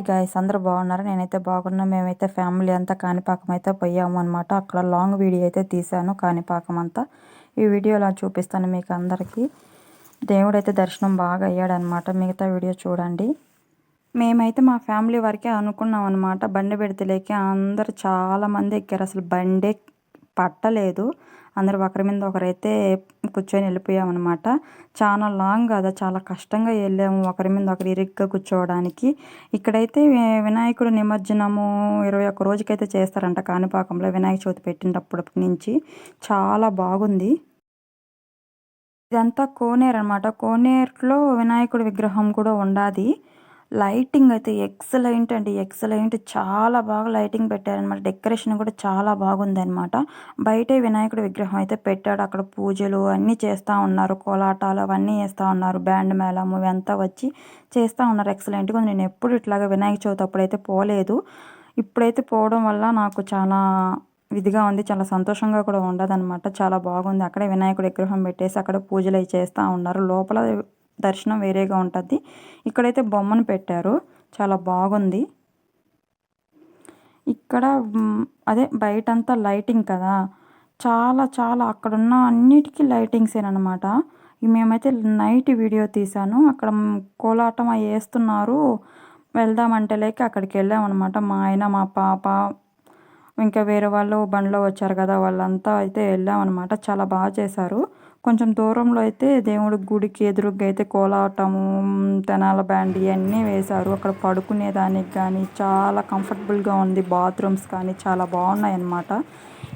ఏంటి గాయ్స్ అందరూ బాగున్నారా? నేనైతే బాగున్నా. మేమైతే ఫ్యామిలీ అంతా కాణిపాకం అయితే పోయాము అనమాట. అక్కడ లాంగ్ వీడియో అయితే తీశాను కాణిపాకం అంతా. ఈ వీడియోలో చూపిస్తాను మీకు అందరికీ. దేవుడైతే దర్శనం బాగా అయ్యాడనమాట. మిగతా వీడియో చూడండి. మేమైతే మా ఫ్యామిలీ వరకే అనుకున్నాం అనమాట. బండి పెడితేలేక అందరు చాలామంది ఎక్కారు. అసలు బండే పట్టలేదు. అందరూ ఒకరి మీద ఒకరైతే కూర్చొని వెళ్ళిపోయామన్నమాట. చాలా లాంగ్ కదా, చాలా కష్టంగా వెళ్ళాము. ఒకరి మీద ఒకరు ఇరుగ్గా కూర్చోవడానికి. ఇక్కడైతే వినాయకుడు నిమజ్జనము 21 రోజుకైతే చేస్తారంట కాణిపాకంలో. వినాయక చవితి పెట్టినప్పటి నుంచి చాలా బాగుంది. ఇదంతా కోనేరు అనమాట. కోనేరులో వినాయకుడి విగ్రహం కూడా ఉండాది. లైటింగ్ అయితే ఎక్సలెంట్ అండి, ఎక్సలెంట్. చాలా బాగా లైటింగ్ పెట్టారనమాట. డెకరేషన్ కూడా చాలా బాగుందనమాట. బయటే వినాయకుడి విగ్రహం అయితే పెట్టాడు. అక్కడ పూజలు అన్నీ చేస్తూ ఉన్నారు. కోలాటాలు అవన్నీ వేస్తూ ఉన్నారు. బ్యాండ్ మేళము ఇవంతా వచ్చి చేస్తూ ఉన్నారు. ఎక్సలెంట్గా ఉంది. నేను ఎప్పుడు ఇట్లాగా వినాయక చవితి అప్పుడైతే పోలేదు. ఇప్పుడైతే పోవడం వల్ల నాకు చాలా ఇదిగా ఉంది. చాలా సంతోషంగా కూడా ఉండదన్నమాట. చాలా బాగుంది. అక్కడే వినాయకుడి విగ్రహం పెట్టేసి అక్కడ పూజలు అవి చేస్తూ ఉన్నారు. లోపల దర్శనం వేరేగా ఉంటుంది. ఇక్కడైతే బొమ్మను పెట్టారు. చాలా బాగుంది. ఇక్కడ అదే బయటంతా లైటింగ్ కదా, చాలా చాలా అక్కడున్న అన్నిటికీ లైటింగ్సేనమాట. మేమైతే నైట్ వీడియో తీశాను. అక్కడ కోలాటం అవి వేస్తున్నారు. వెళ్దామంటే లేక అక్కడికి వెళ్ళామన్నమాట. మా ఆయన, మా పాప, ఇంకా వేరే వాళ్ళు బండిలో వచ్చారు కదా, వాళ్ళంతా అయితే వెళ్ళామన్నమాట. చాలా బాగా చేశారు. కొంచెం దూరంలో అయితే దేవుడి గుడికి ఎదురుగా అయితే కోలాటము, తెనాల బ్యాండ్ ఇవన్నీ వేశారు. అక్కడ పడుకునేదానికి కానీ చాలా కంఫర్టబుల్గా ఉంది. బాత్రూమ్స్ కానీ చాలా బాగున్నాయి అన్నమాట.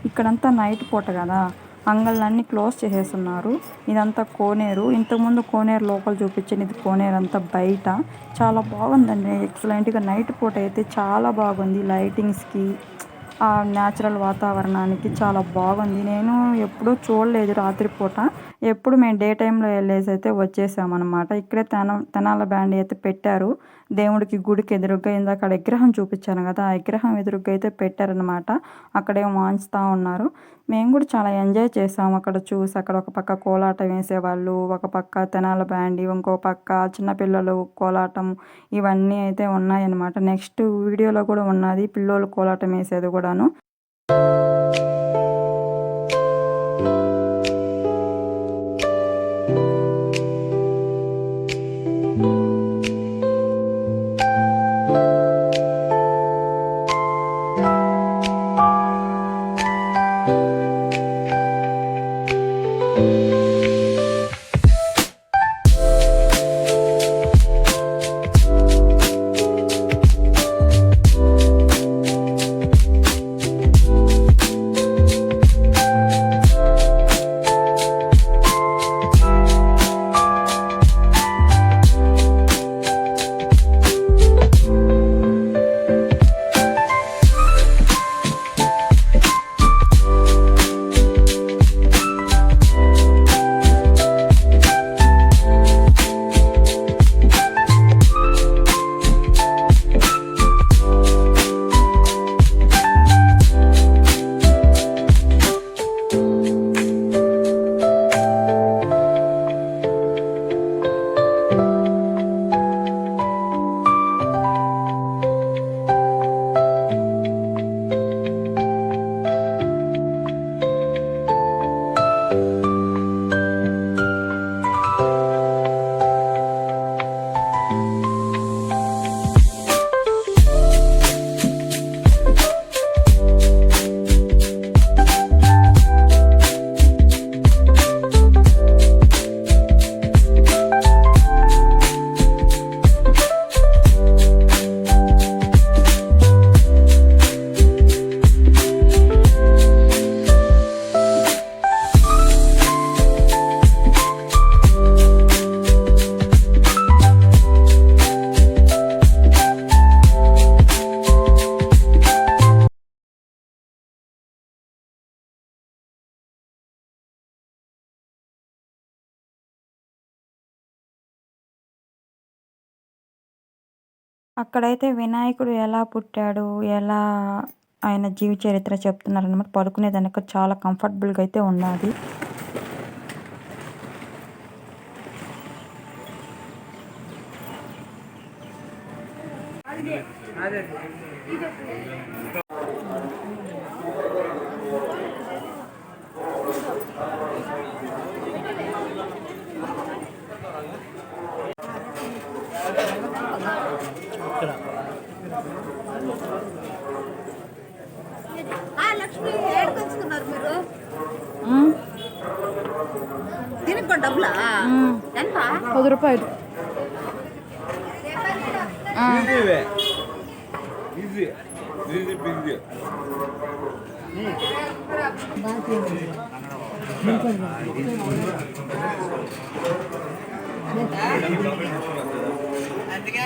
ఇక్కడంతా నైట్ పూట కదా, అంగళ్ళన్నీ క్లోజ్ చేసేస్తున్నారు. ఇదంతా కోనేరు. ఇంతకుముందు కోనేరు లోపల చూపించింది. ఇది కోనేరు అంతా బయట. చాలా బాగుందండి, ఎక్సలెంట్గా. నైట్ పూట అయితే చాలా బాగుంది. లైటింగ్స్కి, ఆ న్యాచురల్ వాతావరణానికి చాలా బాగుంది. నేను ఎప్పుడూ చూడలేదు రాత్రిపూట. ఎప్పుడు మేము డే టైంలో వెళ్ళేసి అయితే వచ్చేసామన్నమాట. ఇక్కడే తెనాల బ్యాండ్ అయితే పెట్టారు. దేవుడికి గుడికి ఎదురుగ్గా ఇందాక విగ్రహం చూపించాను కదా, ఆ విగ్రహం ఎదురుగ్గా అయితే పెట్టారనమాట. అక్కడేమో వాంచుతూ ఉన్నారు. మేము కూడా చాలా ఎంజాయ్ చేసాము అక్కడ చూసి. అక్కడ ఒక పక్క కోలాటం వేసేవాళ్ళు, ఒక పక్క తెనాల బ్యాండ్, ఇంకో పక్క చిన్నపిల్లలు కోలాటం, ఇవన్నీ అయితే ఉన్నాయన్నమాట. నెక్స్ట్ వీడియోలో కూడా ఉన్నది పిల్లోళ్ళు కోలాటం వేసేది కూడాను. అక్కడైతే వినాయకుడు ఎలా పుట్టాడు, ఎలా ఆయన జీవిత చరిత్ర చెప్తున్నారనమాట. పడుకునేదానికి చాలా కంఫర్టబుల్గా అయితే ఉన్నది. లక్ష్మి ఏడుకొచ్చుకున్నారు మీరు దీనికి డబ్బులా ఎంత 10 రూపాయలు. అందుకే